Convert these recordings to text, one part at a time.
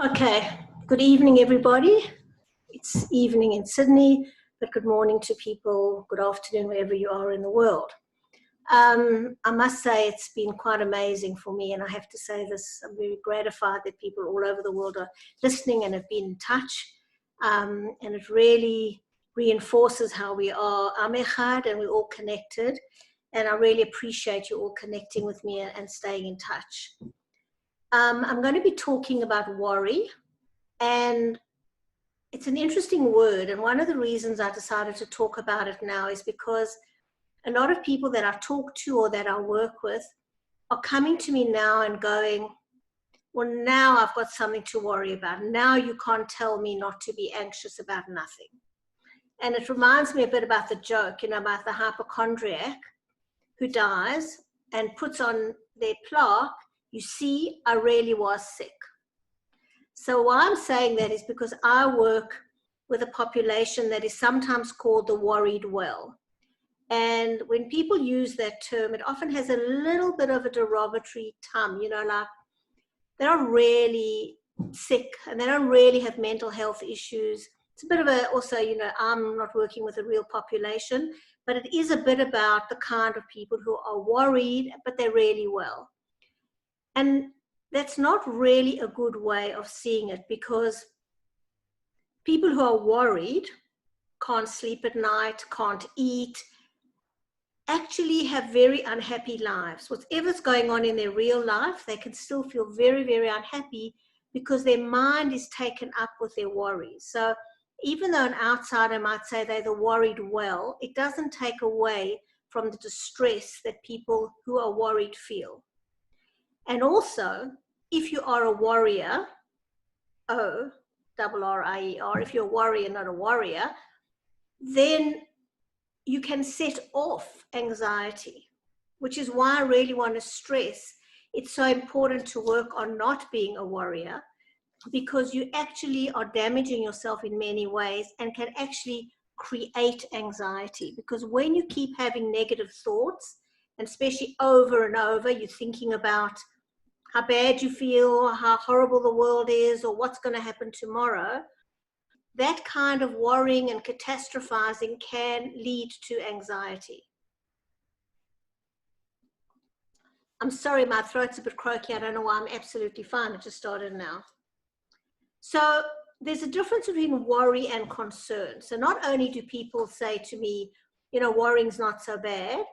Okay, good evening, everybody. It's evening in Sydney, but good morning to people, good afternoon, wherever you are in the world. I must say it's been quite amazing for me, and I have to say this, I'm very gratified that people all over the world are listening and have been in touch, and it really reinforces how we are Am Echad and we're all connected, and I really appreciate you all connecting with me and staying in touch. I'm going to be talking about worry, and it's an interesting word. And one of the reasons I decided to talk about it now is because a lot of people that I talk to or that I work with are coming to me now and going, well, now I've got something to worry about. Now you can't tell me not to be anxious about nothing. And it reminds me a bit about the joke, about the hypochondriac who dies and puts on their plaque, you see, I really was sick. So why I'm saying that is because I work with a population that is sometimes called the worried well. And when people use that term, it often has a little bit of a derogatory tongue, like they don't really sick and they don't really have mental health issues. It's a bit of also, I'm not working with a real population, but it is a bit about the kind of people who are worried, but they're really well. And that's not really a good way of seeing it, because people who are worried can't sleep at night, can't eat, actually have very unhappy lives. Whatever's going on in their real life, they can still feel very, very unhappy because their mind is taken up with their worries. So even though an outsider might say they're the worried well, it doesn't take away from the distress that people who are worried feel. And also, if you are a warrior, O-R-R-I-E-R, if you're a warrior, not a warrior, then you can set off anxiety, which is why I really want to stress it's so important to work on not being a warrior, because you actually are damaging yourself in many ways and can actually create anxiety. Because when you keep having negative thoughts, and especially over and over, you're thinking about how bad you feel, how horrible the world is, or what's going to happen tomorrow, that kind of worrying and catastrophizing can lead to anxiety. I'm sorry, my throat's a bit croaky. I don't know why. I'm absolutely fine. It just started now. So there's a difference between worry and concern. So not only do people say to me, worrying's not so bad,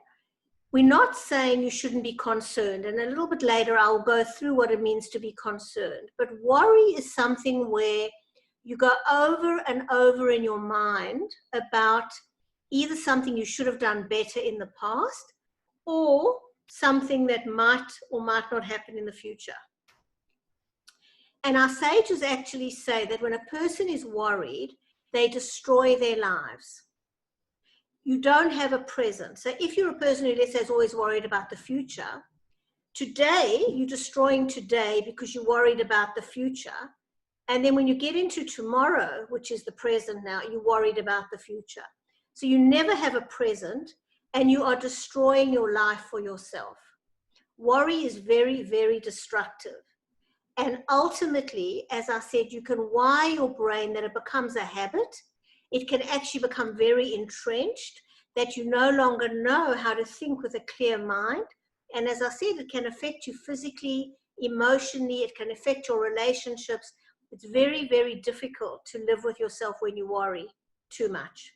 we're not saying you shouldn't be concerned. And a little bit later, I'll go through what it means to be concerned. But worry is something where you go over and over in your mind about either something you should have done better in the past or something that might or might not happen in the future. And our sages actually say that when a person is worried, they destroy their lives. You don't have a present. So if you're a person who, let's say, is always worried about the future, today, you're destroying today because you're worried about the future. And then when you get into tomorrow, which is the present now, you're worried about the future. So you never have a present, and you are destroying your life for yourself. Worry is very, very destructive. And ultimately, as I said, you can wire your brain that it becomes a habit. It can actually become very entrenched, that you no longer know how to think with a clear mind. And as I said, it can affect you physically, emotionally, it can affect your relationships. It's very, very difficult to live with yourself when you worry too much.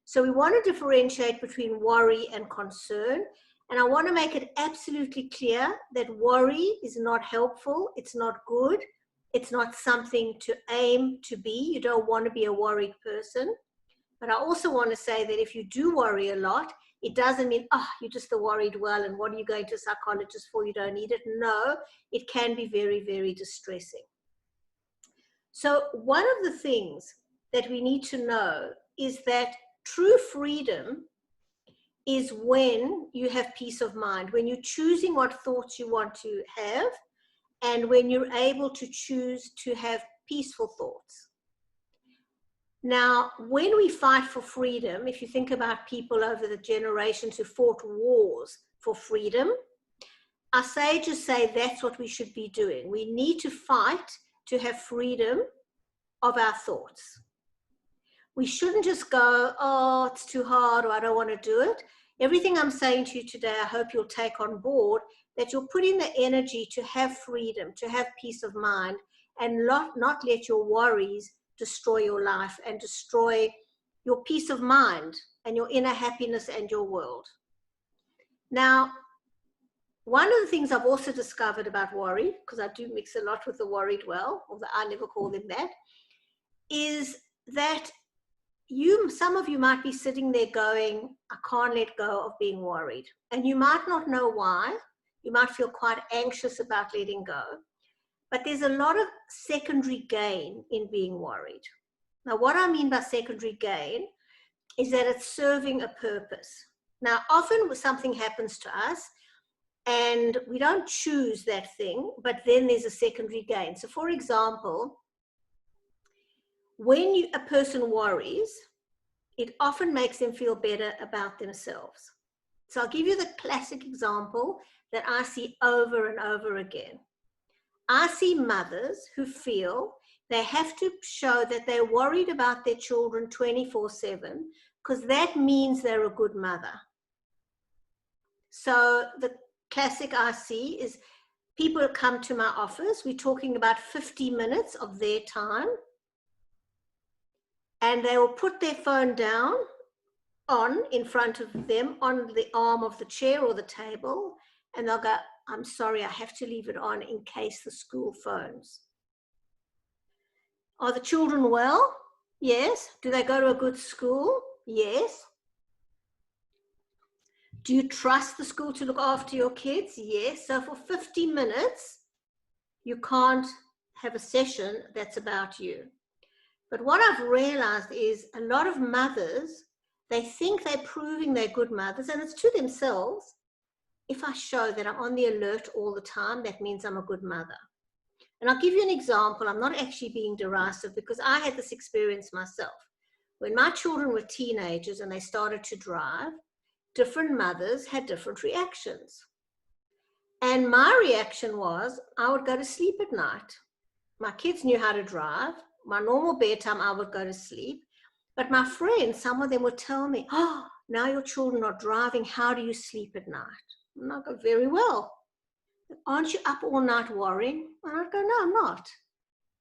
So we want to differentiate between worry and concern. And I want to make it absolutely clear that worry is not helpful. It's not good. It's not something to aim to be. You don't want to be a worried person. But I also want to say that if you do worry a lot, it doesn't mean, you're just the worried well, and what are you going to a psychologist for? You don't need it. No, it can be very, very distressing. So one of the things that we need to know is that true freedom is when you have peace of mind, when you're choosing what thoughts you want to have, and when you're able to choose to have peaceful thoughts. Now, when we fight for freedom, if you think about people over the generations who fought wars for freedom, our sages say that's what we should be doing. We need to fight to have freedom of our thoughts. We shouldn't just go, oh, it's too hard, or I don't want to do it. Everything I'm saying to you today, I hope you'll take on board, that you'll put in the energy to have freedom, to have peace of mind, and not let your worries destroy your life and destroy your peace of mind and your inner happiness and your world. Now, one of the things I've also discovered about worry, because I do mix a lot with the worried well, although I never call them that, is that some of you might be sitting there going, I can't let go of being worried. And you might not know why. You might feel quite anxious about letting go. But there's a lot of secondary gain in being worried. Now, what I mean by secondary gain is that it's serving a purpose. Now, often something happens to us and we don't choose that thing, but then there's a secondary gain. So, for example, when a person worries, it often makes them feel better about themselves. So I'll give you the classic example that I see over and over again. I see mothers who feel they have to show that they're worried about their children 24/7 because that means they're a good mother. So the classic I see is people come to my office, we're talking about 50 minutes of their time, and they will put their phone down in front of them on the arm of the chair or the table, and they'll go, I'm sorry, I have to leave it on in case the school phones. Are the children well? Yes. Do they go to a good school? Yes. Do you trust the school to look after your kids? Yes. So for 50 minutes, you can't have a session that's about you. But what I've realized is a lot of mothers, they think they're proving they're good mothers, and it's to themselves. If I show that I'm on the alert all the time, that means I'm a good mother. And I'll give you an example. I'm not actually being derisive because I had this experience myself. When my children were teenagers and they started to drive, different mothers had different reactions. And my reaction was, I would go to sleep at night. My kids knew how to drive. My normal bedtime, I would go to sleep. But my friends, some of them would tell me, oh, now your children are driving. How do you sleep at night? And I go, very well. Aren't you up all night worrying? And I'd go, no, I'm not.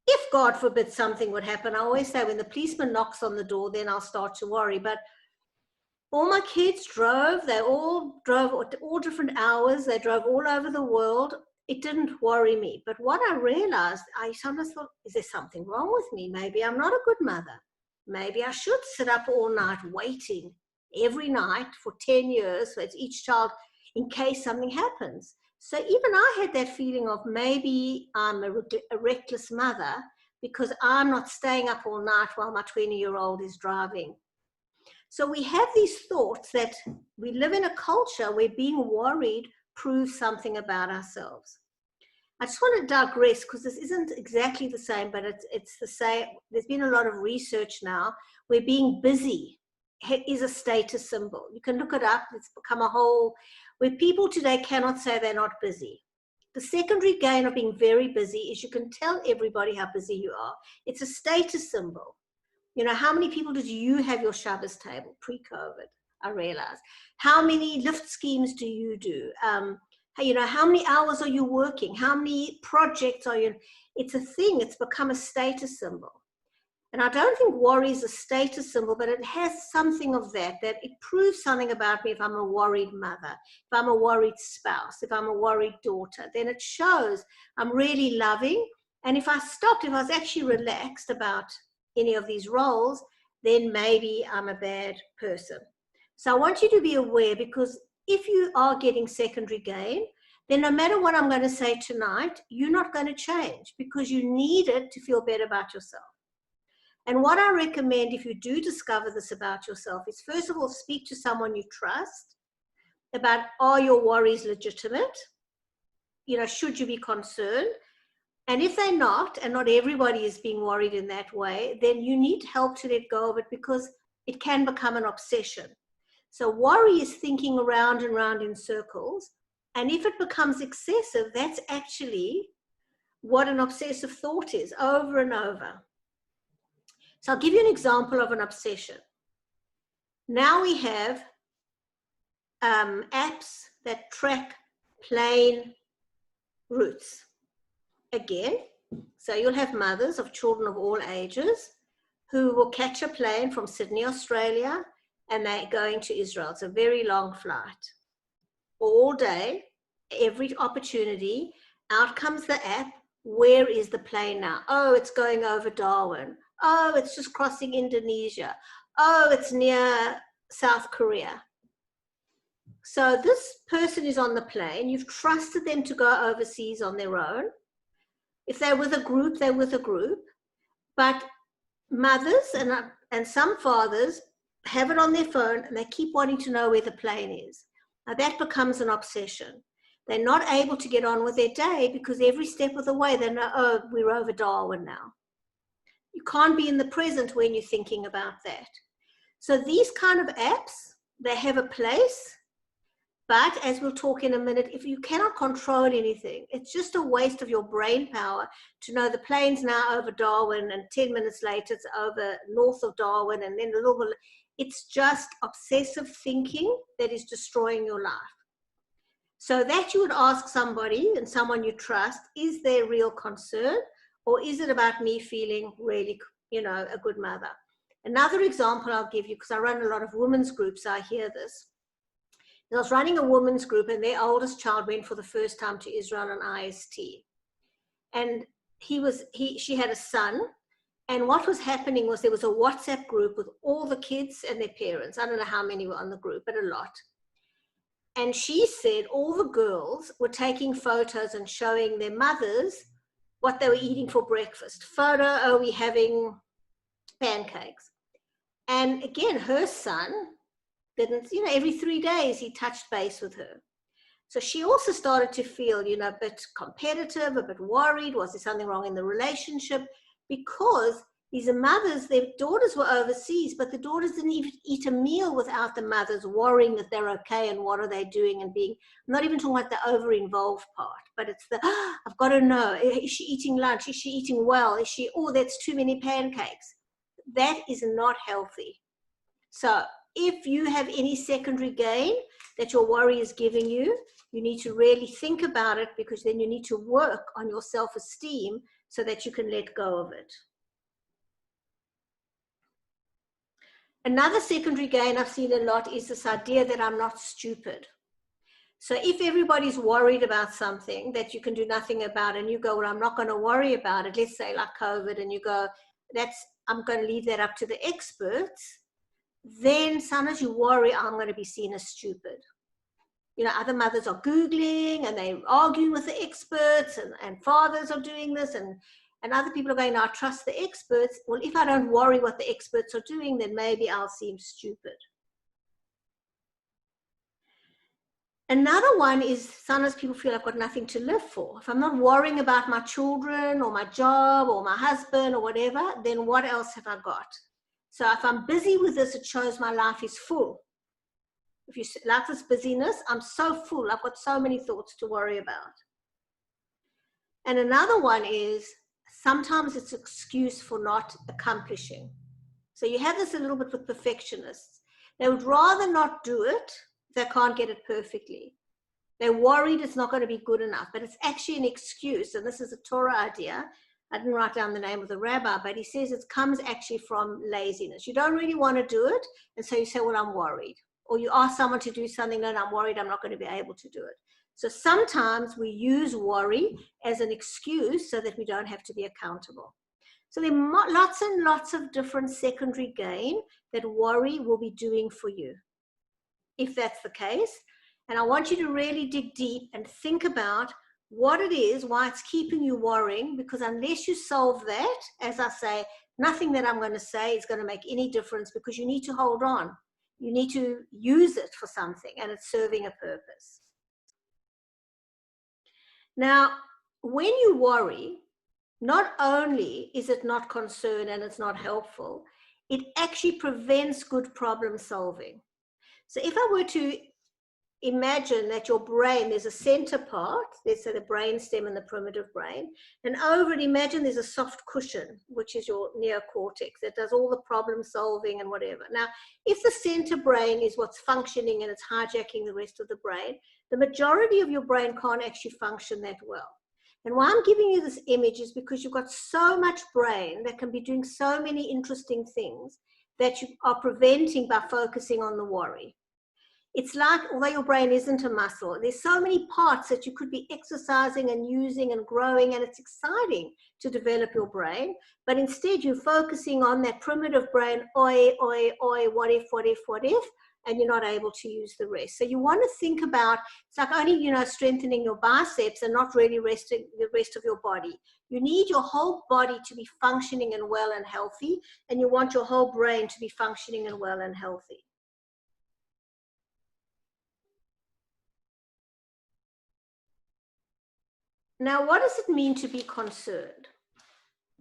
If God forbid something would happen, I always say when the policeman knocks on the door, then I'll start to worry. But all my kids drove. They all drove at all different hours. They drove all over the world. It didn't worry me. But what I realized, I sometimes thought, is there something wrong with me? Maybe I'm not a good mother. Maybe I should sit up all night waiting every night for 10 years. So it's each child in case something happens. So even I had that feeling of maybe I'm a reckless mother because I'm not staying up all night while my 20-year-old is driving. So we have these thoughts that we live in a culture where being worried proves something about ourselves. I just want to digress because this isn't exactly the same, but it's the same. There's been a lot of research now where being busy is a status symbol. You can look it up. It's become a whole, where people today cannot say they're not busy. The secondary gain of being very busy is you can tell everybody how busy you are. It's a status symbol. You know, how many people did you have your Shabbos table pre-COVID? I realized. How many lift schemes do you do? You know, how many hours are you working? How many projects are you? It's a thing. It's become a status symbol. And I don't think worry is a status symbol, but it has something of that it proves something about me. If I'm a worried mother, if I'm a worried spouse, if I'm a worried daughter, then it shows I'm really loving. And if I stopped, if I was actually relaxed about any of these roles, then maybe I'm a bad person. So I want you to be aware, because if you are getting secondary gain, then no matter what I'm going to say tonight, you're not going to change because you need it to feel better about yourself. And what I recommend if you do discover this about yourself is, first of all, speak to someone you trust about, are your worries legitimate? You know, should you be concerned? And if they're not, and not everybody is being worried in that way, then you need help to let go of it because it can become an obsession. So worry is thinking around and around in circles. And if it becomes excessive, that's actually what an obsessive thought is over and over. So I'll give you an example of an obsession. Now we have apps that track plane routes. Again, so you'll have mothers of children of all ages who will catch a plane from Sydney, Australia, and they're going to Israel. It's a very long flight. All day, every opportunity, out comes the app. Where is the plane now? Oh, it's going over Darwin. Oh, it's just crossing Indonesia. Oh, it's near South Korea. So this person is on the plane. You've trusted them to go overseas on their own. If they're with a group, they're with a group. But mothers and some fathers have it on their phone and they keep wanting to know where the plane is. Now that becomes an obsession. They're not able to get on with their day because every step of the way they know, oh, we're over Darwin now. You can't be in the present when you're thinking about that. So these kind of apps, they have a place. But as we'll talk in a minute, if you cannot control anything, it's just a waste of your brain power to know the plane's now over Darwin and 10 minutes later it's over north of Darwin and then a little bit. It's just obsessive thinking that is destroying your life. So that you would ask somebody and someone you trust, is there real concern or is it about me feeling really, a good mother? Another example I'll give you, because I run a lot of women's groups, I hear this. I was running a women's group and their oldest child went for the first time to Israel on IST. And she had a son. And what was happening was there was a WhatsApp group with all the kids and their parents. I don't know how many were on the group, but a lot. And she said all the girls were taking photos and showing their mothers what they were eating for breakfast. Photo, oh, we're having pancakes. And again, her son didn't, every 3 days he touched base with her. So she also started to feel, a bit competitive, a bit worried. Was there something wrong in the relationship? Because these mothers, their daughters were overseas, but the daughters didn't even eat a meal without the mothers worrying that they're okay and what are they doing and being, I'm not even talking about the over-involved part, but it's the, I've got to know, is she eating lunch? Is she eating well? Is she, oh, that's too many pancakes. That is not healthy. So if you have any secondary gain that your worry is giving you, you need to really think about it because then you need to work on your self-esteem so that you can let go of it. Another secondary gain I've seen a lot is this idea that I'm not stupid. So if everybody's worried about something that you can do nothing about and you go, well, I'm not going to worry about it, let's say like COVID, and you go, I'm going to leave that up to the experts, then sometimes you worry, I'm going to be seen as stupid. Other mothers are Googling and they're arguing with the experts and fathers are doing this and other people are going, I trust the experts. Well, if I don't worry what the experts are doing, then maybe I'll seem stupid. Another one is sometimes people feel I've got nothing to live for. If I'm not worrying about my children or my job or my husband or whatever, then what else have I got? So if I'm busy with this, it shows my life is full. If you like this busyness, I'm so full. I've got so many thoughts to worry about. And another one is sometimes it's an excuse for not accomplishing. So you have this a little bit with perfectionists. They would rather not do it if they can't get it perfectly. They're worried it's not going to be good enough, but it's actually an excuse. And this is a Torah idea. I didn't write down the name of the rabbi, but he says it comes actually from laziness. You don't really want to do it, and so you say, well, I'm worried. Or you ask someone to do something, and I'm worried I'm not going to be able to do it. So sometimes we use worry as an excuse so that we don't have to be accountable. So there are lots and lots of different secondary gain that worry will be doing for you, if that's the case. And I want you to really dig deep and think about what it is, why it's keeping you worrying, because unless you solve that, as I say, nothing that I'm going to say is going to make any difference because you need to hold on. You need to use it for something and it's serving a purpose. Now, when you worry, not only is it not concern and it's not helpful, it actually prevents good problem solving. So if I were to imagine that your brain, there's a center part, let's say the brain stem and the primitive brain, and over it, imagine there's a soft cushion, which is your neocortex, that does all the problem solving and whatever. Now, if the center brain is what's functioning and it's hijacking the rest of the brain, the majority of your brain can't actually function that well. And why I'm giving you this image is because you've got so much brain that can be doing so many interesting things that you are preventing by focusing on the worry. It's like, although your brain isn't a muscle, there's so many parts that you could be exercising and using and growing, and it's exciting to develop your brain. But instead, you're focusing on that primitive brain, oi, oi, oi, what if, and you're not able to use the rest. So you want to think about, it's like only, strengthening your biceps and not really resting the rest of your body. You need your whole body to be functioning and well and healthy, and you want your whole brain to be functioning and well and healthy. Now, what does it mean to be concerned?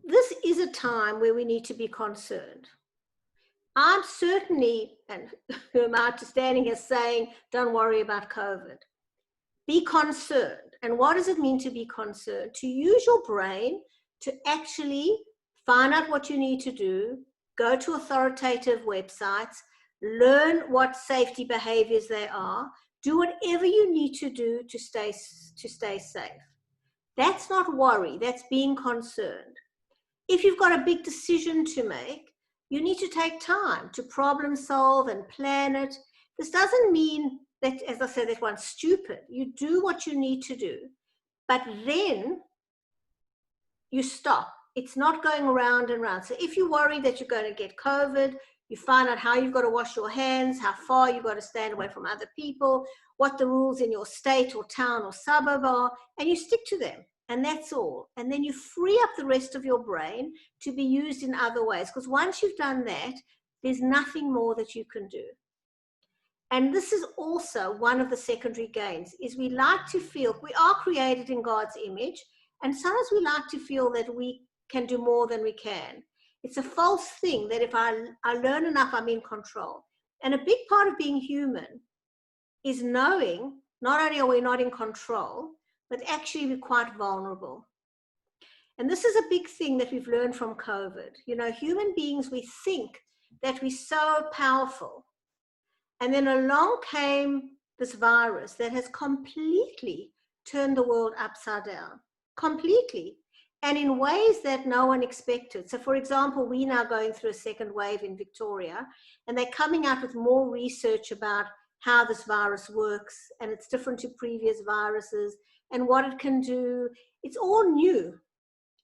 This is a time where we need to be concerned. I'm certainly, and who am I standing here saying, don't worry about COVID. Be concerned. And what does it mean to be concerned? To use your brain to actually find out what you need to do, go to authoritative websites, learn what safety behaviors there are, do whatever you need to do to stay safe. That's not worry, that's being concerned. If you've got a big decision to make, you need to take time to problem solve and plan it. This doesn't mean that, as I said, that one's stupid. You do what you need to do, but then you stop. It's not going around and around. So if you worry that you're going to get COVID, you find out how you've got to wash your hands, how far you've got to stand away from other people, what the rules in your state or town or suburb are, and you stick to them. And that's all. And then you free up the rest of your brain to be used in other ways. Because once you've done that, there's nothing more that you can do. And this is also one of the secondary gains, is we like to feel, we are created in God's image, and sometimes we like to feel that we can do more than we can. It's a false thing that if I learn enough, I'm in control. And a big part of being human is knowing not only are we not in control, but actually we're quite vulnerable. And this is a big thing that we've learned from COVID. Human beings, we think that we're so powerful. And then along came this virus that has completely turned the world upside down. Completely. And in ways that no one expected. So for example, we're now going through a second wave in Victoria, and they're coming out with more research about how this virus works, and it's different to previous viruses, and what it can do. It's all new.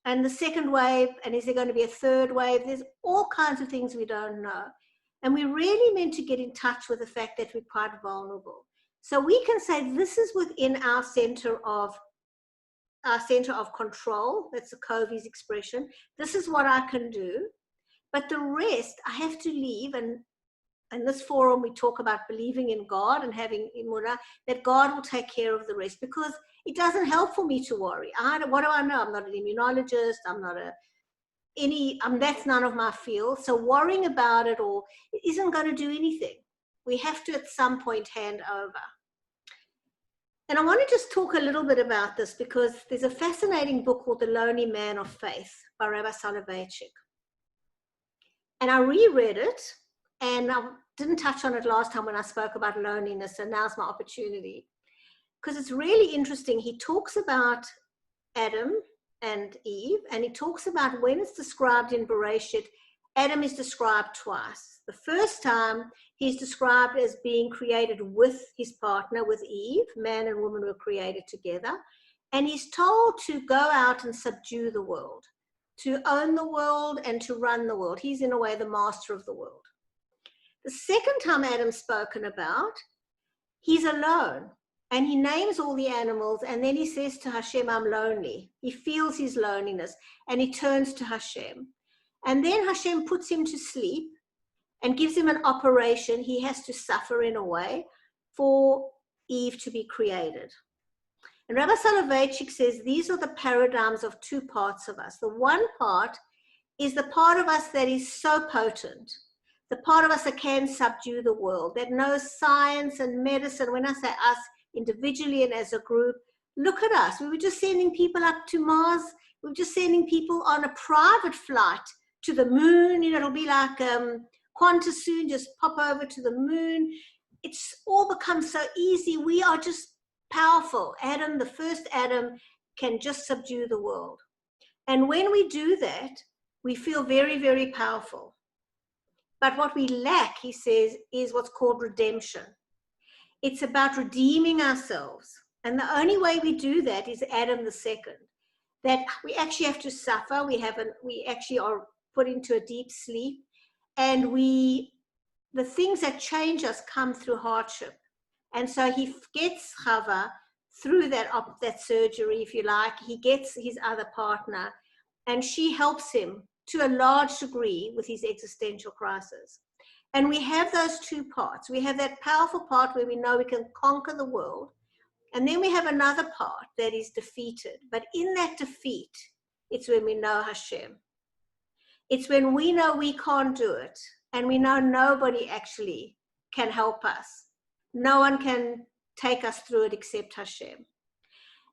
And the second wave, and is there going to be a third wave? There's all kinds of things we don't know. And we're really meant to get in touch with the fact that we're quite vulnerable. So we can say this is within our center of control. That's the Covey's expression. This is what I can do. But the rest, I have to leave. And in this forum, we talk about believing in God and having imuna, that God will take care of the rest, because it doesn't help for me to worry. What do I know? I'm not an immunologist. I'm not that's none of my field. So worrying about it all isn't going to do anything. We have to at some point hand over. And I want to just talk a little bit about this, because there's a fascinating book called The Lonely Man of Faith by Rabbi Soloveitchik. And I reread it, and I didn't touch on it last time when I spoke about loneliness, so now's my opportunity. Because it's really interesting. He talks about Adam and Eve, and he talks about when it's described in Bereshit, Adam is described twice. The first time, he's described as being created with his partner, with Eve. Man and woman were created together. And he's told to go out and subdue the world, to own the world and to run the world. He's in a way the master of the world. The second time Adam's spoken about, he's alone. And he names all the animals, and then he says to Hashem, I'm lonely. He feels his loneliness, and he turns to Hashem. And then Hashem puts him to sleep and gives him an operation. He has to suffer in a way for Eve to be created. And Rabbi Soloveitchik says these are the paradigms of two parts of us. The one part is the part of us that is so potent, the part of us that can subdue the world, that knows science and medicine. When I say us, individually and as a group, look at us. We were just sending people up to Mars. We were just sending people on a private flight to the moon. You know, it'll be like Qantas soon, just pop over to the moon. It's all become so easy. We are just powerful. Adam, the first Adam, can just subdue the world. And when we do that, we feel very, very powerful. But what we lack, he says, is what's called redemption. It's about redeeming ourselves. And the only way we do that is Adam the second. That we actually have to suffer. We actually are put into a deep sleep. And the things that change us come through hardship. And so he gets Chava through that surgery, if you like. He gets his other partner, and she helps him to a large degree with his existential crisis. And we have those two parts. We have that powerful part where we know we can conquer the world. And then we have another part that is defeated. But in that defeat, it's when we know Hashem. It's when we know we can't do it. And we know nobody actually can help us. No one can take us through it except Hashem.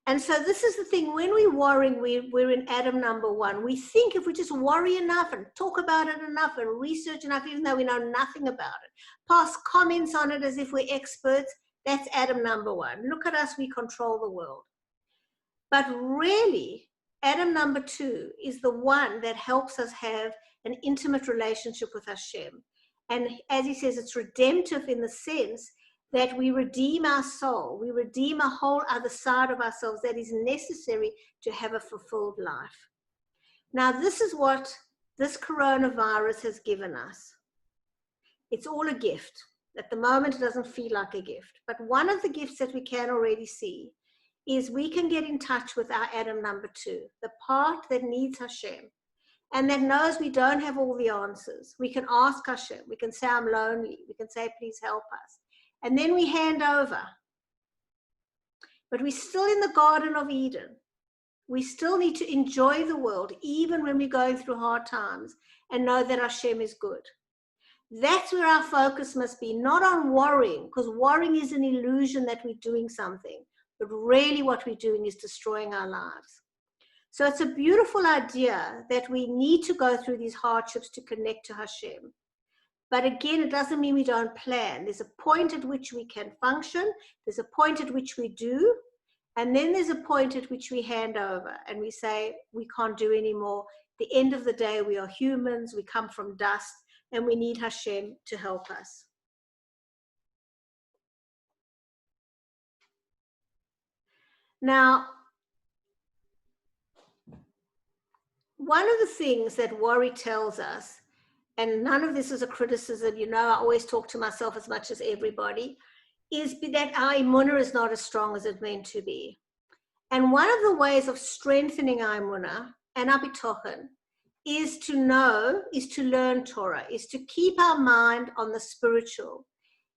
And so this is the thing, when we're worrying, we're in Adam number one. We think if we just worry enough and talk about it enough and research enough, even though we know nothing about it, pass comments on it as if we're experts, that's Adam number one. Look at us, we control the world. But really, Adam number two is the one that helps us have an intimate relationship with Hashem. And as he says, it's redemptive in the sense that we redeem our soul. We redeem a whole other side of ourselves that is necessary to have a fulfilled life. Now, this is what this coronavirus has given us. It's all a gift. At the moment, it doesn't feel like a gift. But one of the gifts that we can already see is we can get in touch with our Adam number two, the part that needs Hashem and that knows we don't have all the answers. We can ask Hashem. We can say, I'm lonely. We can say, please help us. And then we hand over. But we're still in the Garden of Eden. We still need to enjoy the world, even when we're going through hard times, and know that Hashem is good. That's where our focus must be, not on worrying, because worrying is an illusion that we're doing something, but really what we're doing is destroying our lives. So it's a beautiful idea that we need to go through these hardships to connect to Hashem. But again, it doesn't mean we don't plan. There's a point at which we can function. There's a point at which we do. And then there's a point at which we hand over and we say, we can't do anymore. At the end of the day, we are humans. We come from dust and we need Hashem to help us. Now, one of the things that worry tells us, and none of this is a criticism, you know, I always talk to myself as much as everybody, is that our emunah is not as strong as it's meant to be. And one of the ways of strengthening our emunah and our bitochen is to know, is to learn Torah, is to keep our mind on the spiritual,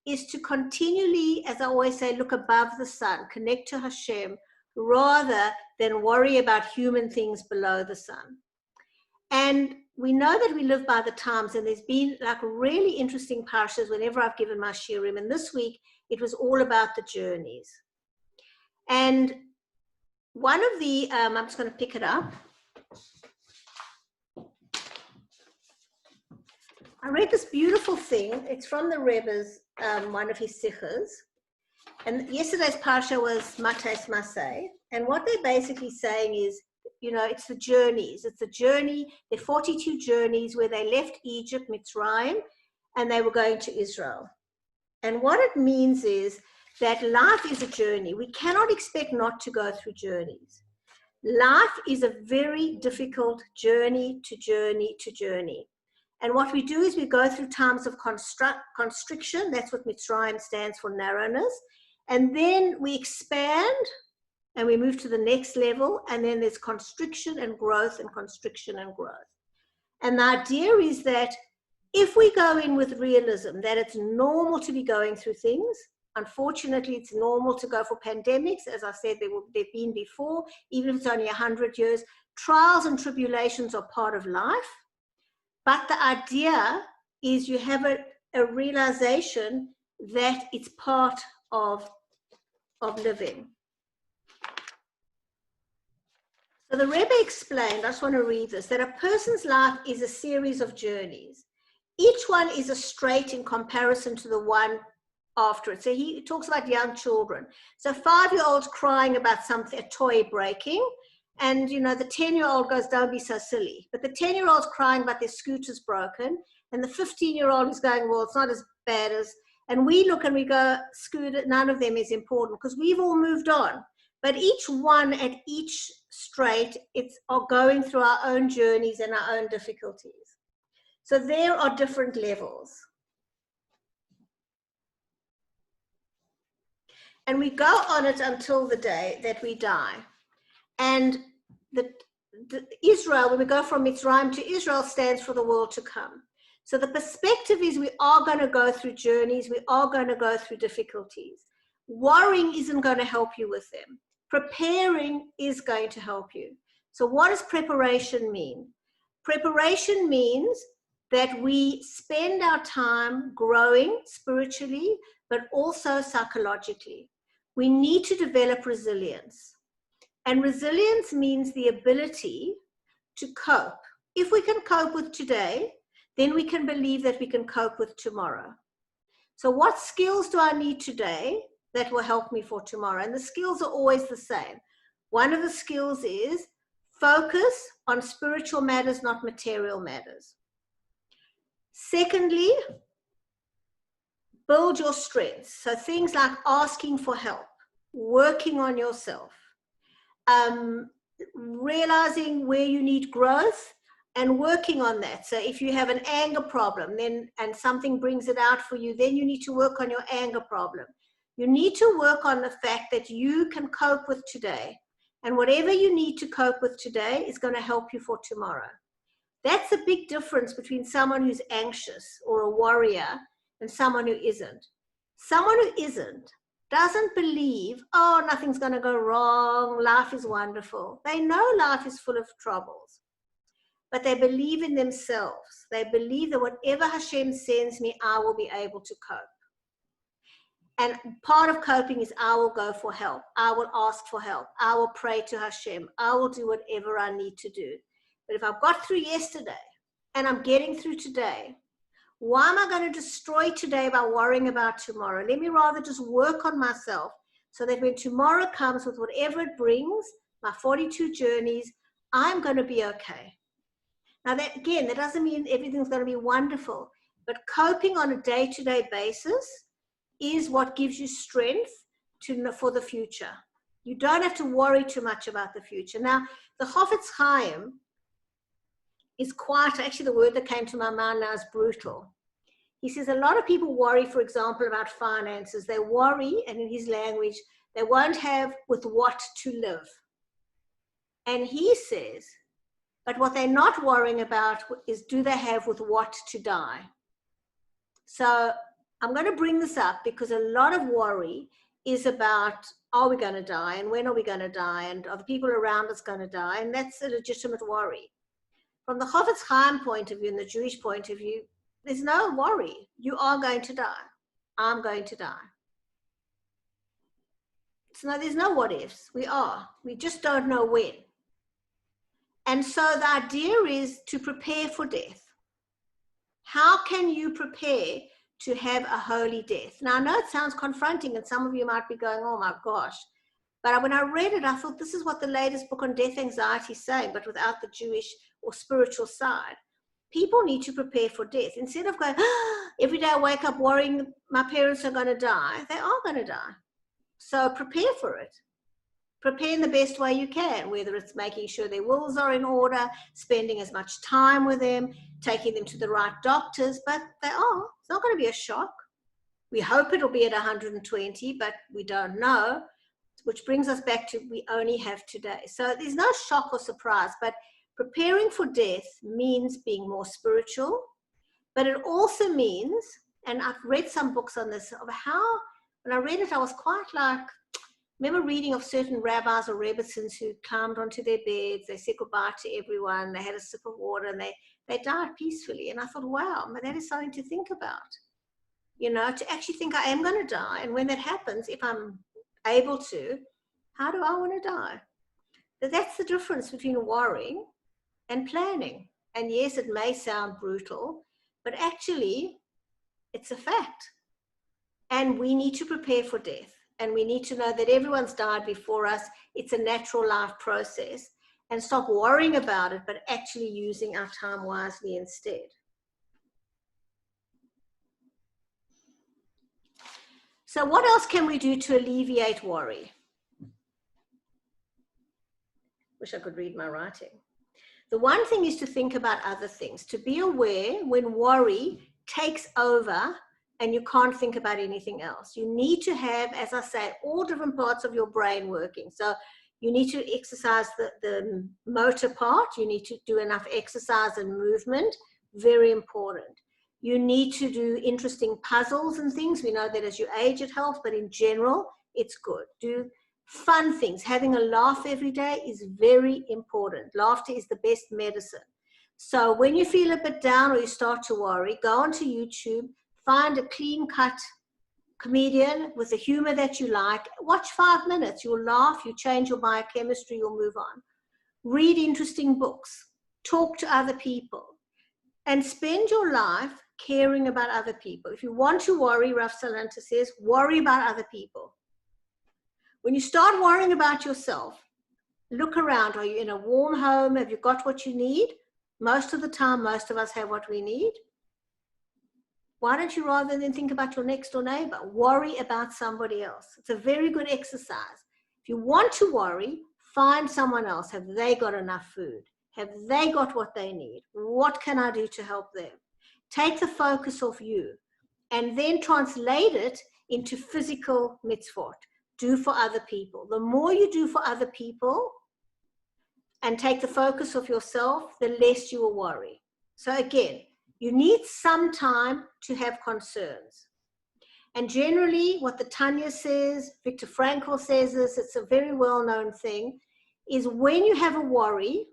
is to continually, as I always say, look above the sun, connect to Hashem, rather than worry about human things below the sun. And we know that we live by the times, and there's been like really interesting parashas whenever I've given my shiurim, and this week it was all about the journeys. And one of the, I'm just going to pick it up. I read this beautiful thing. It's from the Rebbe's, one of his sichos. And yesterday's parsha was Mates Masei. And what they're basically saying is, you know, it's the journeys. It's a journey. There are 42 journeys where they left Egypt, Mitzrayim, and they were going to Israel. And what it means is that life is a journey. We cannot expect not to go through journeys. Life is a very difficult journey to journey to journey. And what we do is we go through times of constriction. That's what Mitzrayim stands for, narrowness. And then we expand and we move to the next level. And then there's constriction and growth and constriction and growth. And the idea is that if we go in with realism, that it's normal to be going through things. Unfortunately, it's normal to go for pandemics. As I said, they've been before, even if it's only 100 years. Trials and tribulations are part of life. But the idea is you have a realization that it's part of living. So the Rebbe explained, I just want to read this, that a person's life is a series of journeys. Each one is a straight in comparison to the one after it. So he talks about young children. So 5-year-olds crying about something, a toy breaking, and you know the 10-year-old goes, don't be so silly. But the 10-year-old's crying about their scooter's broken, and the 15-year-old is going, well, it's not as bad as, and we look and we go, scooter, none of them is important because we've all moved on. But each one at each straight, it's are going through our own journeys and our own difficulties. So there are different levels. And we go on it until the day that we die. And the Israel, when we go from Mitzrayim to Israel, stands for the world to come. So the perspective is we are going to go through journeys, we are going to go through difficulties. Worrying isn't going to help you with them. Preparing is going to help you. So what does preparation mean? Preparation means that we spend our time growing spiritually, but also psychologically. We need to develop resilience. And resilience means the ability to cope. If we can cope with today, then we can believe that we can cope with tomorrow. So what skills do I need today that will help me for tomorrow? And the skills are always the same. One of the skills is focus on spiritual matters, not material matters. Secondly, build your strengths. So things like asking for help, working on yourself, realizing where you need growth and working on that. So if you have an anger problem and something brings it out for you, then you need to work on your anger problem. You need to work on the fact that you can cope with today. And whatever you need to cope with today is going to help you for tomorrow. That's a big difference between someone who's anxious or a warrior and someone who isn't. Someone who isn't doesn't believe, oh, nothing's going to go wrong, life is wonderful. They know life is full of troubles, but they believe in themselves. They believe that whatever Hashem sends me, I will be able to cope. And part of coping is I will go for help. I will ask for help. I will pray to Hashem. I will do whatever I need to do. But if I've got through yesterday and I'm getting through today, why am I going to destroy today by worrying about tomorrow? Let me rather just work on myself so that when tomorrow comes with whatever it brings, my 42 journeys, I'm going to be okay. Now, that again, that doesn't mean everything's going to be wonderful, but coping on a day-to-day basis is what gives you strength for the future. You don't have to worry too much about the future. Now, the Chofetz Chaim is quite, actually the word that came to my mind now is brutal. He says a lot of people worry, for example, about finances. They worry, and in his language, they won't have with what to live. And he says, but what they're not worrying about is, do they have with what to die? So I'm going to bring this up because a lot of worry is about, are we going to die? And when are we going to die? And are the people around us going to die? And that's a legitimate worry. From the Chofetz Chaim point of view and the Jewish point of view, there's no worry. You are going to die. I'm going to die. So there's no what ifs. We are. We just don't know when. And so the idea is to prepare for death. How can you prepare to have a holy death? Now, I know it sounds confronting, and some of you might be going, oh my gosh. But when I read it, I thought this is what the latest book on death anxiety is saying, but without the Jewish or spiritual side. People need to prepare for death. Instead of going, every day I wake up worrying my parents are going to die, they are going to die. So prepare for it. Prepare in the best way you can, whether it's making sure their wills are in order, spending as much time with them, taking them to the right doctors, but they are. It's not going to be a shock. We hope it'll be at 120, but we don't know, which brings us back to we only have today. So there's no shock or surprise, but preparing for death means being more spiritual, but it also means, and I've read some books on this, of how, when I read it, I was quite like, remember reading of certain rabbis or rebbitzins who climbed onto their beds, they said goodbye to everyone, they had a sip of water, and they died peacefully. And I thought, wow, that is something to think about. You know, to actually think I am going to die. And when that happens, if I'm able to, how do I want to die? But that's the difference between worrying and planning. And yes, it may sound brutal, but actually it's a fact. And we need to prepare for death. And we need to know that everyone's died before us. It's a natural life process. And stop worrying about it, but actually using our time wisely instead. So what else can we do to alleviate worry? Wish I could read my writing. The one thing is to think about other things, to be aware when worry takes over and you can't think about anything else. You need to have, as I say, all different parts of your brain working. So you need to exercise the motor part. You need to do enough exercise and movement. Very important. You need to do interesting puzzles and things. We know that as you age it helps, but in general, it's good. Do fun things. Having a laugh every day is very important. Laughter is the best medicine. So when you feel a bit down or you start to worry, go onto YouTube, find a clean-cut comedian with the humor that you like. Watch 5 minutes. You'll laugh, you change your biochemistry, you'll move on. Read interesting books. Talk to other people. And spend your life caring about other people. If you want to worry, Rav Salanta says, worry about other people. When you start worrying about yourself, look around. Are you in a warm home? Have you got what you need? Most of the time, most of us have what we need. Why don't you, rather than think about your next door neighbor, worry about somebody else? It's a very good exercise. If you want to worry, find someone else. Have they got enough food? Have they got what they need? What can I do to help them? Take the focus off you and then translate it into physical mitzvot. Do for other people. The more you do for other people and take the focus off yourself, the less you will worry. So again, you need some time to have concerns. And generally, what the Tanya says, Viktor Frankl says this, it's a very well-known thing, is when you have a worry,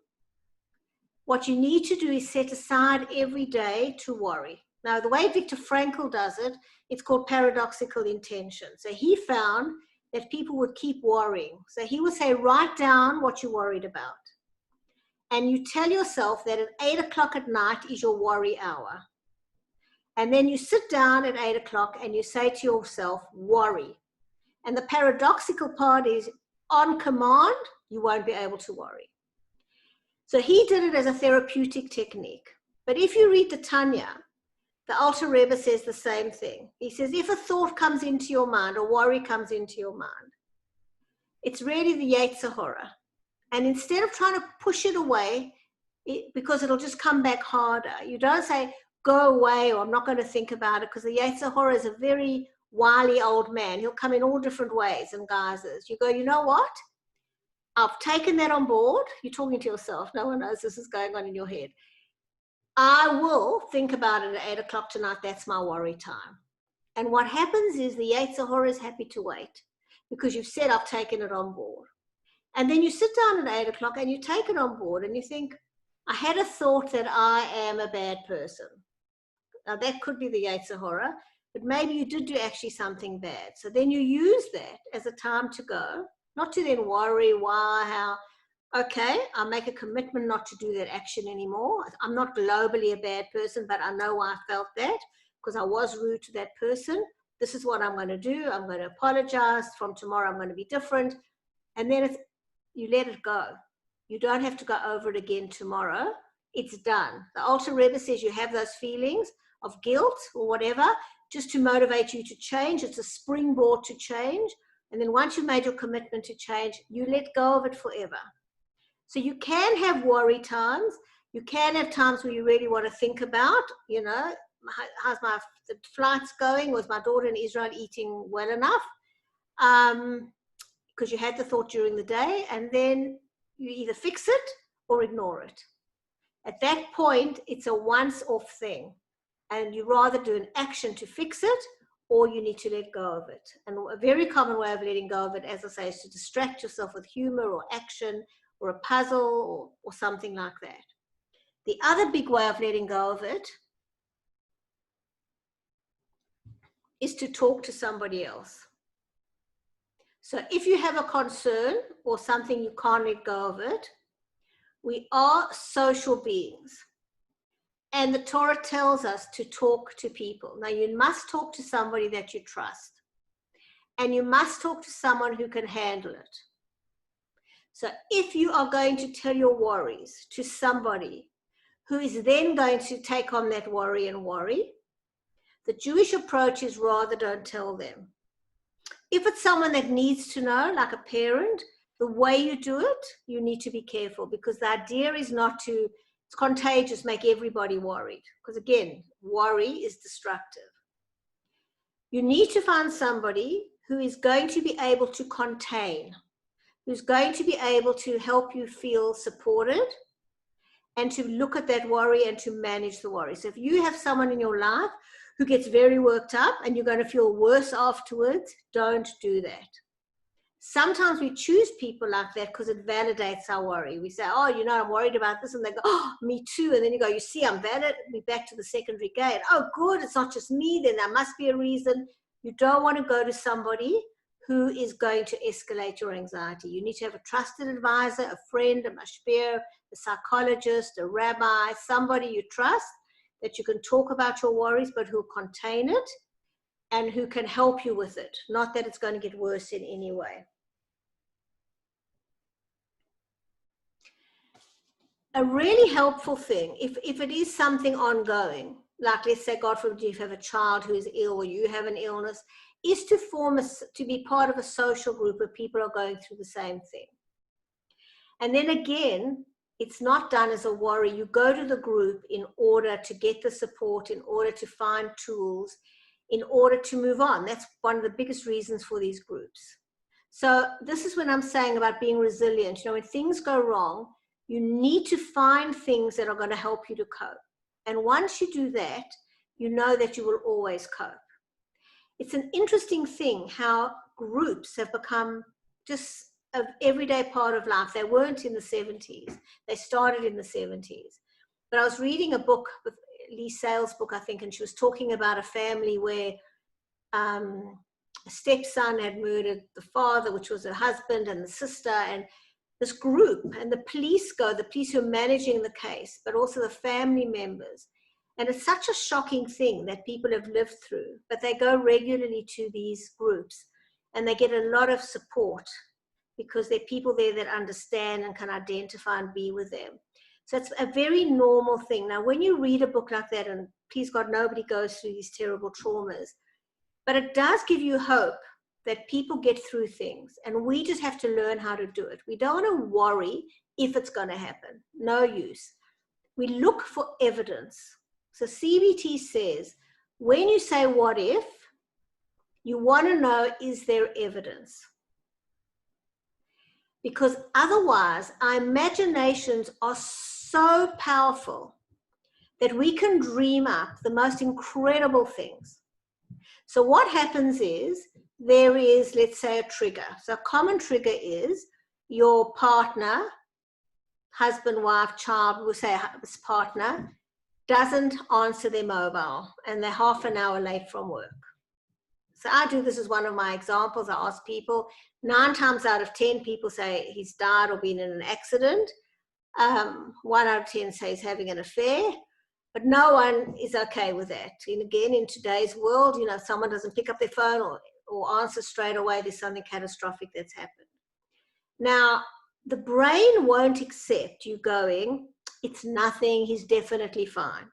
what you need to do is set aside every day to worry. Now, the way Viktor Frankl does it, it's called paradoxical intention. So he found that people would keep worrying. So he would say, write down what you're worried about. And you tell yourself that at 8 o'clock at night is your worry hour. And then you sit down at 8 o'clock and you say to yourself, worry. And the paradoxical part is, on command, you won't be able to worry. So he did it as a therapeutic technique. But if you read the Tanya, the Alter Rebbe says the same thing. He says, if a thought comes into your mind, or worry comes into your mind, it's really the Yetzer Hara. And instead of trying to push it away, because it'll just come back harder, you don't say, go away, or I'm not going to think about it, because the Yetzer Hara is a very wily old man. He'll come in all different ways and guises. You go, you know what? I've taken that on board. You're talking to yourself. No one knows this is going on in your head. I will think about it at 8 o'clock tonight. That's my worry time. And what happens is the Yetzer Hara is happy to wait because you've said, I've taken it on board. And then you sit down at 8 o'clock and you take it on board and you think, I had a thought that I am a bad person. Now that could be the Yetzer Hara, but maybe you did do actually something bad. So then you use that as a time to go, not to then worry why, how. Okay, I'll make a commitment not to do that action anymore. I'm not globally a bad person, but I know why I felt that because I was rude to that person. This is what I'm going to do. I'm going to apologize. From tomorrow, I'm going to be different. And then you let it go. You don't have to go over it again tomorrow. It's done. The Alter Rebbe says you have those feelings of guilt or whatever just to motivate you to change. It's a springboard to change. And then once you've made your commitment to change, you let go of it forever. So you can have worry times. You can have times where you really want to think about, you know, how's my flights going? Was my daughter in Israel eating well enough? Because you had the thought during the day, and then you either fix it or ignore it. At that point, it's a once-off thing. And you rather do an action to fix it or you need to let go of it. And a very common way of letting go of it, as I say, is to distract yourself with humor or action or a puzzle or something like that. The other big way of letting go of it is to talk to somebody else. So if you have a concern or something you can't let go of it, we are social beings. And the Torah tells us to talk to people. Now, you must talk to somebody that you trust. And you must talk to someone who can handle it. So if you are going to tell your worries to somebody who is then going to take on that worry and worry, the Jewish approach is rather don't tell them. If it's someone that needs to know, like a parent, the way you do it, you need to be careful, because the idea is not to, it's contagious, make everybody worried. Because again, worry is destructive. You need to find somebody who is going to be able to contain, who's going to be able to help you feel supported and to look at that worry and to manage the worry. So if you have someone in your life who gets very worked up and you're going to feel worse afterwards, don't do that. Sometimes we choose people like that because it validates our worry. We say, oh, you know, I'm worried about this. And they go, oh, me too. And then you go, you see, I'm valid. We're back to the secondary gate. Oh, good. It's not just me. Then there must be a reason. You don't want to go to somebody who is going to escalate your anxiety. You need to have a trusted advisor, a friend, a mashpir, a psychologist, a rabbi, somebody you trust that you can talk about your worries, but who contain it and who can help you with it. Not that it's going to get worse in any way. A really helpful thing, if it is something ongoing, like let's say, God forbid, you have a child who is ill or you have an illness, is to to be part of a social group where people are going through the same thing. And then again, it's not done as a worry. You go to the group in order to get the support, in order to find tools, in order to move on. That's one of the biggest reasons for these groups. So this is when I'm saying about being resilient. You know, when things go wrong, you need to find things that are going to help you to cope. And once you do that, you know that you will always cope. It's an interesting thing how groups have become just an everyday part of life. They weren't in the 70s. They started in the 70s. But I was reading a book, with Lee Sales' book, I think, and she was talking about a family where a stepson had murdered the father, which was the husband, and the sister, and this group, and the police who are managing the case, but also the family members. And it's such a shocking thing that people have lived through, but they go regularly to these groups and they get a lot of support because there are people there that understand and can identify and be with them. So it's a very normal thing. Now, when you read a book like that, and please God, nobody goes through these terrible traumas, but it does give you hope that people get through things, and we just have to learn how to do it. We don't want to worry if it's going to happen. No use. We look for evidence. So CBT says, when you say what if, you want to know, is there evidence? Because otherwise, our imaginations are so powerful that we can dream up the most incredible things. So what happens is, there is, let's say, a trigger. So a common trigger is your partner, husband, wife, child, we'll say this partner, doesn't answer their mobile and they're half an hour late from work. So I do this as one of my examples. I ask people, 9 times out of 10 people say he's died or been in an accident. 1 out of 10 say he's having an affair, but no one is okay with that. And again, in today's world, you know, if someone doesn't pick up their phone or answer straight away, there's something catastrophic that's happened. Now, the brain won't accept you going, it's nothing, he's definitely fine.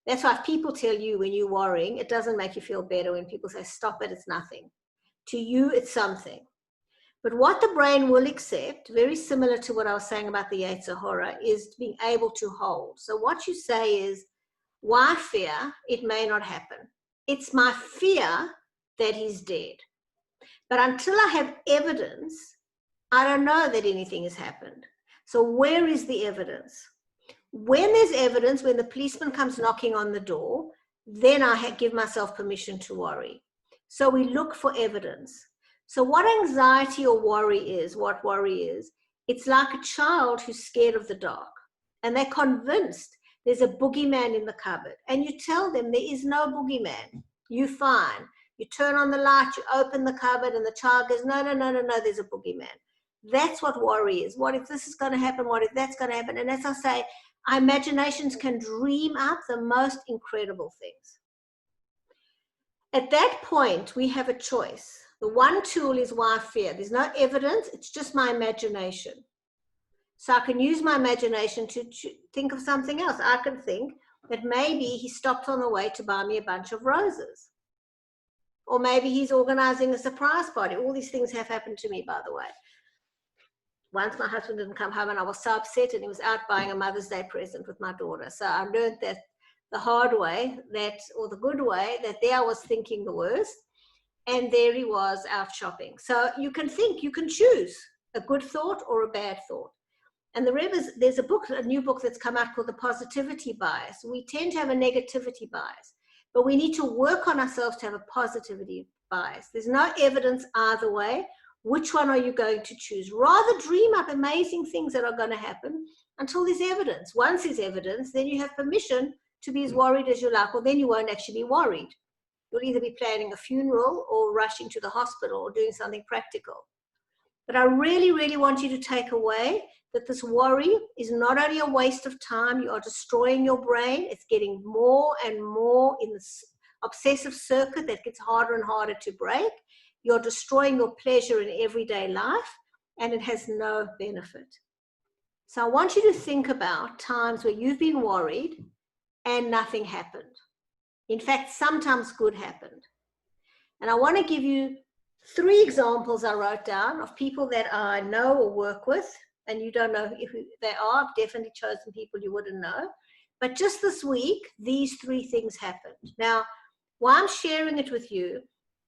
That's why if people tell you when you're worrying, it doesn't make you feel better when people say, stop it, it's nothing. To you, it's something. But what the brain will accept, very similar to what I was saying about the Yetzer Hara, is being able to hold. So what you say is, why fear? It may not happen. It's my fear that he's dead. But until I have evidence, I don't know that anything has happened. So where is the evidence? When there's evidence, when the policeman comes knocking on the door, then I give myself permission to worry. So we look for evidence. So what anxiety or worry is, it's like a child who's scared of the dark and they're convinced there's a boogeyman in the cupboard, and you tell them there is no boogeyman. You're fine. You turn on the light, you open the cupboard, and the child goes, no, there's a boogeyman. That's what worry is. What if this is going to happen? What if that's going to happen? And as I say, our imaginations can dream up the most incredible things. At that point, we have a choice. The one tool is why fear. There's no evidence. It's just my imagination. So I can use my imagination to think of something else. I can think that maybe he stopped on the way to buy me a bunch of roses. Or maybe he's organizing a surprise party. All these things have happened to me, by the way. Once my husband didn't come home and I was so upset, and he was out buying a Mother's Day present with my daughter. So I learned that the hard way, or the good way, that there I was thinking the worst, and there he was out shopping. So you can think, you can choose a good thought or a bad thought. And there's a new book that's come out called The Positivity Bias. We tend to have a negativity bias, but we need to work on ourselves to have a positivity bias. There's no evidence either way. Which one are you going to choose? Rather dream up amazing things that are going to happen until there's evidence. Once there's evidence, then you have permission to be as worried as you like, or then you won't actually be worried. You'll either be planning a funeral or rushing to the hospital or doing something practical. But I really, really want you to take away that this worry is not only a waste of time, you are destroying your brain. It's getting more and more in this obsessive circuit that gets harder and harder to break. You're destroying your pleasure in everyday life, and it has no benefit. So I want you to think about times where you've been worried and nothing happened. In fact, sometimes good happened. And I want to give you 3 examples I wrote down of people that I know or work with, and you don't know who they are. I've definitely chosen people you wouldn't know. But just this week, these 3 things happened. Now, why I'm sharing it with you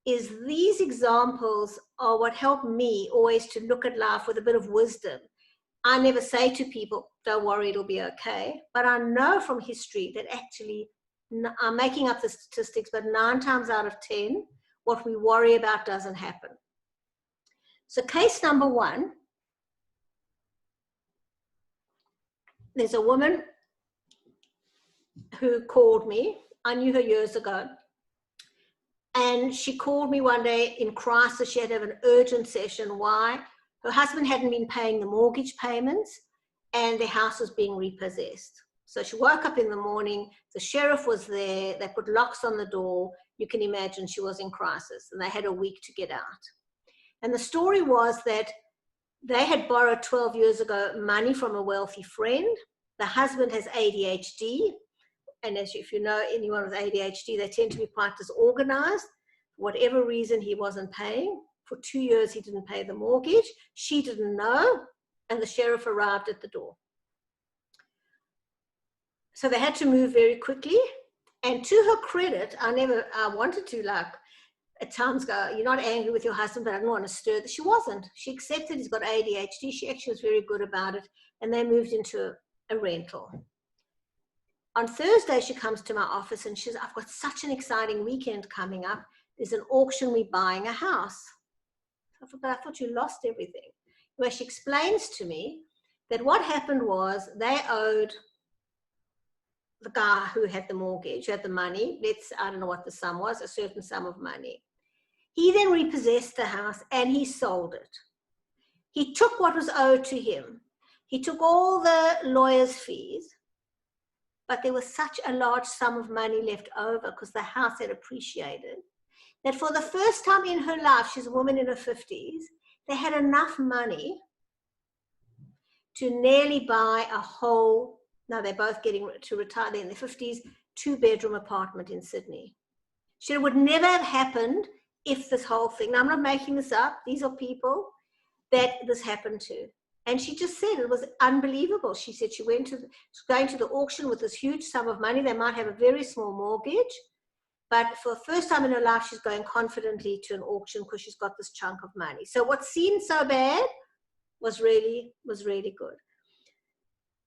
is these examples are what help me always to look at life with a bit of wisdom. I never say to people, don't worry, it'll be okay. But I know from history that actually, I'm making up the statistics, but 9 times out of 10, what we worry about doesn't happen. So case number 1, there's a woman who called me. I knew her years ago. And she called me one day in crisis. She had to have an urgent session. Why? Her husband hadn't been paying the mortgage payments and the house was being repossessed. So she woke up in the morning, the sheriff was there, they put locks on the door. You can imagine she was in crisis, and they had a week to get out. And the story was that they had borrowed 12 years ago money from a wealthy friend. The husband has ADHD. And if you know anyone with ADHD, they tend to be quite disorganized. For whatever reason, he wasn't paying. For 2 years, he didn't pay the mortgage. She didn't know, and the sheriff arrived at the door. So they had to move very quickly. And to her credit, I wanted to, like, at times go, you're not angry with your husband, but I don't want to stir. She wasn't. She accepted he's got ADHD. She actually was very good about it. And they moved into a rental. On Thursday, she comes to my office and she says, I've got such an exciting weekend coming up. There's an auction, we're buying a house. But I thought you lost everything. Where she explains to me that what happened was they owed the guy who had the mortgage, who had the money, I don't know what the sum was, a certain sum of money. He then repossessed the house and he sold it. He took what was owed to him. He took all the lawyer's fees. But there was such a large sum of money left over because the house had appreciated, that for the first time in her life, she's a woman in her 50s, they had enough money to nearly buy a whole, now they're both getting to retire, they're in their 50s, 2-bedroom apartment in Sydney. It would never have happened if this whole thing, now I'm not making this up, these are people that this happened to. And she just said it was unbelievable. She said she's going to the auction with this huge sum of money. They might have a very small mortgage, but for the first time in her life, she's going confidently to an auction because she's got this chunk of money. So what seemed so bad was really good.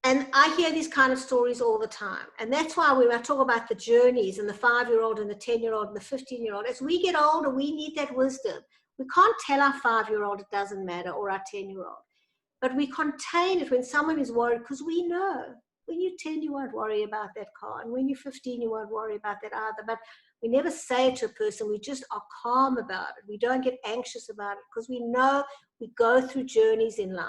And I hear these kind of stories all the time. And that's why when I talk about the journeys and the 5-year-old and the 10-year-old and the 15-year-old, as we get older, we need that wisdom. We can't tell our 5-year-old it doesn't matter, or our 10-year-old. But we contain it when someone is worried, because we know when you're 10, you won't worry about that car. And when you're 15, you won't worry about that either. But we never say it to a person. We just are calm about it. We don't get anxious about it because we know we go through journeys in life.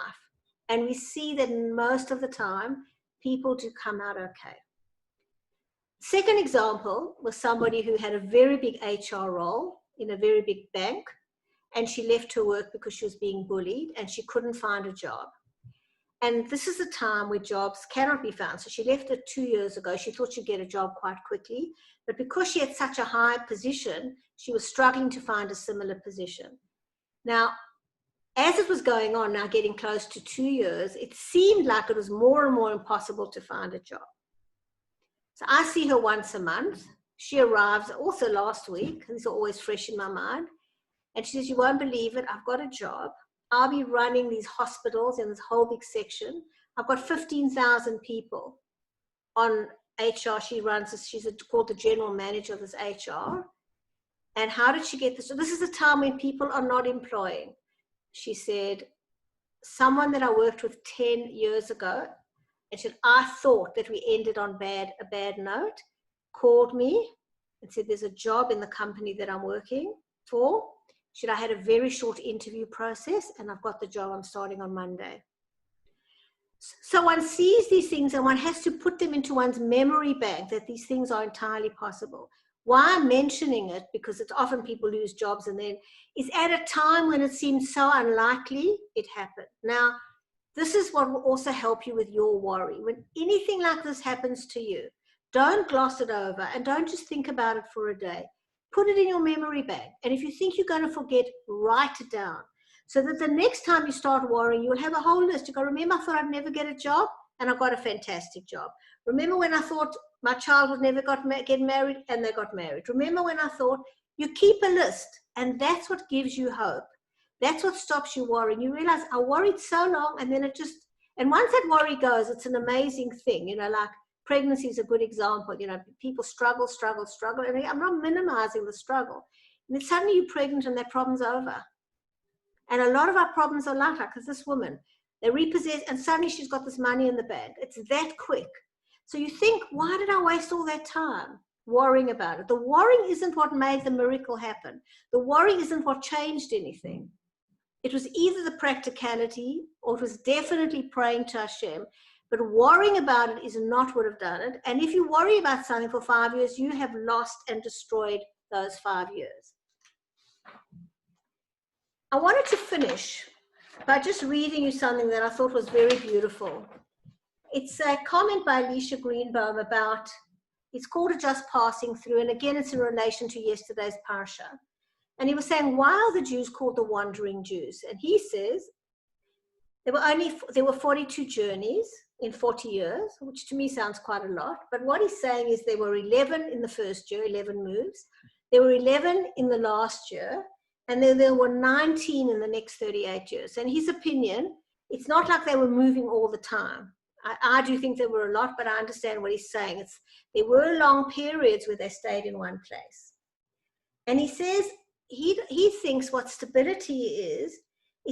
And we see that most of the time, people do come out okay. Second example was somebody who had a very big HR role in a very big bank, and she left her work because she was being bullied and she couldn't find a job. And this is a time where jobs cannot be found. So she left it 2 years ago. She thought she'd get a job quite quickly. But because she had such a high position, she was struggling to find a similar position. Now, as it was going on, now getting close to 2 years, it seemed like it was more and more impossible to find a job. So I see her once a month. She arrives also last week. These are always fresh in my mind. And she says, you won't believe it, I've got a job. I'll be running these hospitals in this whole big section. I've got 15,000 people on HR. She runs this, she's called the general manager of this HR. And how did she get this? So this is a time when people are not employing. She said, someone that I worked with 10 years ago, and she said, I thought that we ended on a bad note, called me and said, there's a job in the company that I'm working for. She said, I had a very short interview process and I've got the job. I'm starting on Monday. So one sees these things and one has to put them into one's memory bank that these things are entirely possible. Why I'm mentioning it, because it's often people lose jobs and then, is at a time when it seems so unlikely it happened. Now, this is what will also help you with your worry. When anything like this happens to you, don't gloss it over and don't just think about it for a day. Put it in your memory bank. And if you think you're going to forget, write it down. So that the next time you start worrying, you'll have a whole list. You go, remember, I thought I'd never get a job, and I got a fantastic job. Remember when I thought my child would never get married, and they got married. Remember when I thought, you keep a list, and that's what gives you hope. That's what stops you worrying. You realize, I worried so long, and then it just, and once that worry goes, it's an amazing thing, you know, like pregnancy is a good example. You know, people struggle, and I'm not minimizing the struggle. And then suddenly you're pregnant and that problem's over. And a lot of our problems are like that, because this woman, they repossess, and suddenly she's got this money in the bank. It's that quick. So you think, why did I waste all that time worrying about it? The worrying isn't what made the miracle happen. The worrying isn't what changed anything. It was either the practicality, or it was definitely praying to Hashem. But worrying about it is not what have done it. And if you worry about something for 5 years, you have lost and destroyed those 5 years. I wanted to finish by just reading you something that I thought was very beautiful. It's a comment by Alicia Greenbaum about, it's called Just Passing Through, and again, it's in relation to yesterday's parsha. And he was saying, why are the Jews called the wandering Jews? And he says, there were 42 journeys in 40 years, which to me sounds quite a lot. But what he's saying is there were 11 in the first year, 11 moves. There were 11 in the last year. And then there were 19 in the next 38 years. And his opinion, it's not like they were moving all the time. I do think there were a lot, but I understand what he's saying. There were long periods where they stayed in one place. And he says he thinks what stability is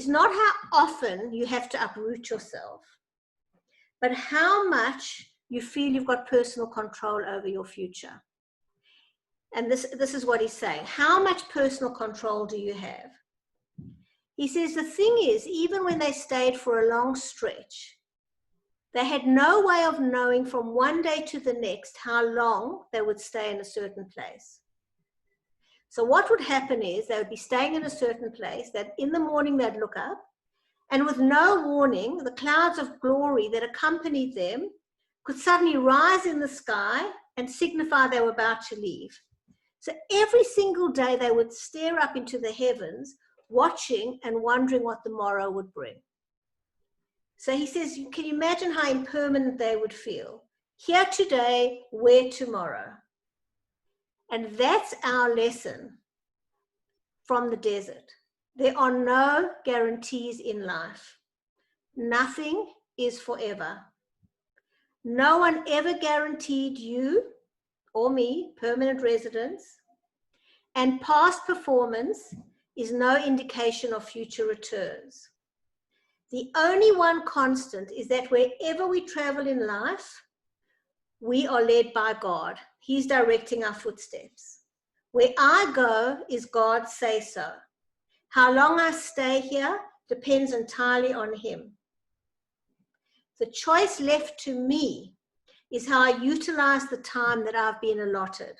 not how often you have to uproot yourself, but how much you feel you've got personal control over your future. And this is what he's saying. How much personal control do you have? He says the thing is, even when they stayed for a long stretch, they had no way of knowing from one day to the next how long they would stay in a certain place. So what would happen is they would be staying in a certain place, that in the morning they'd look up, and with no warning, the clouds of glory that accompanied them could suddenly rise in the sky and signify they were about to leave. So every single day they would stare up into the heavens, watching and wondering what the morrow would bring. So he says, can you imagine how impermanent they would feel? Here today, where tomorrow? And that's our lesson from the desert. There are no guarantees in life. Nothing is forever. No one ever guaranteed you or me permanent residence, and past performance is no indication of future returns. The only one constant is that wherever we travel in life, we are led by God. He's directing our footsteps. Where I go is God's say-so. How long I stay here depends entirely on Him. The choice left to me is how I utilize the time that I've been allotted,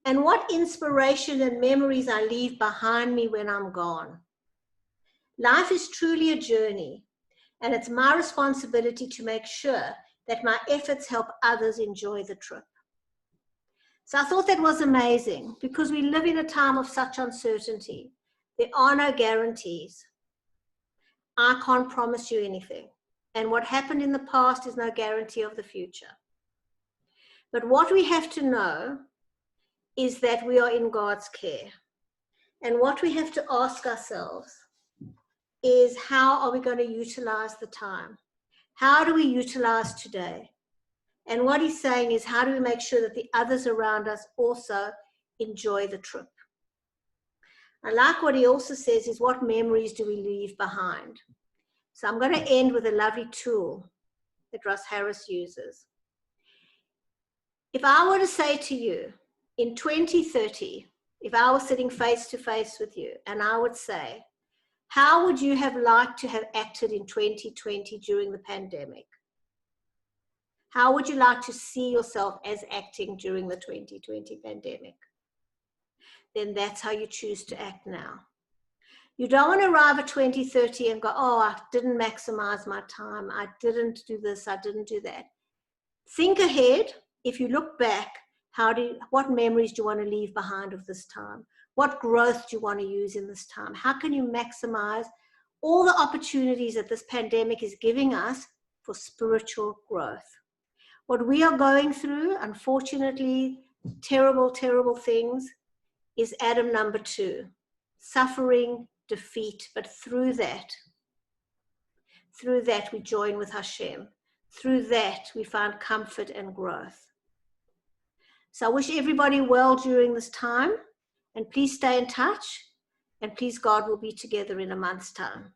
and what inspiration and memories I leave behind me when I'm gone. Life is truly a journey, and it's my responsibility to make sure that my efforts help others enjoy the trip. So I thought that was amazing, because we live in a time of such uncertainty. There are no guarantees. I can't promise you anything. And what happened in the past is no guarantee of the future. But what we have to know is that we are in God's care. And what we have to ask ourselves is, how are we going to utilize the time? How do we utilize today? And what he's saying is, how do we make sure that the others around us also enjoy the trip? I like what he also says is, what memories do we leave behind? So I'm going to end with a lovely tool that Russ Harris uses. If I were to say to you, in 2030, if I was sitting face to face with you, and I would say, how would you have liked to have acted in 2020 during the pandemic? How would you like to see yourself as acting during the 2020 pandemic? Then that's how you choose to act now. You don't want to arrive at 2030 and go, oh, I didn't maximize my time. I didn't do this. I didn't do that. Think ahead. If you look back, what memories do you want to leave behind of this time? What growth do you want to use in this time? How can you maximize all the opportunities that this pandemic is giving us for spiritual growth? What we are going through, unfortunately, terrible, terrible things, is Adam number 2. Suffering, defeat, but through that we join with Hashem. Through that, we find comfort and growth. So I wish everybody well during this time, and please stay in touch, and please, God will be together in a month's time.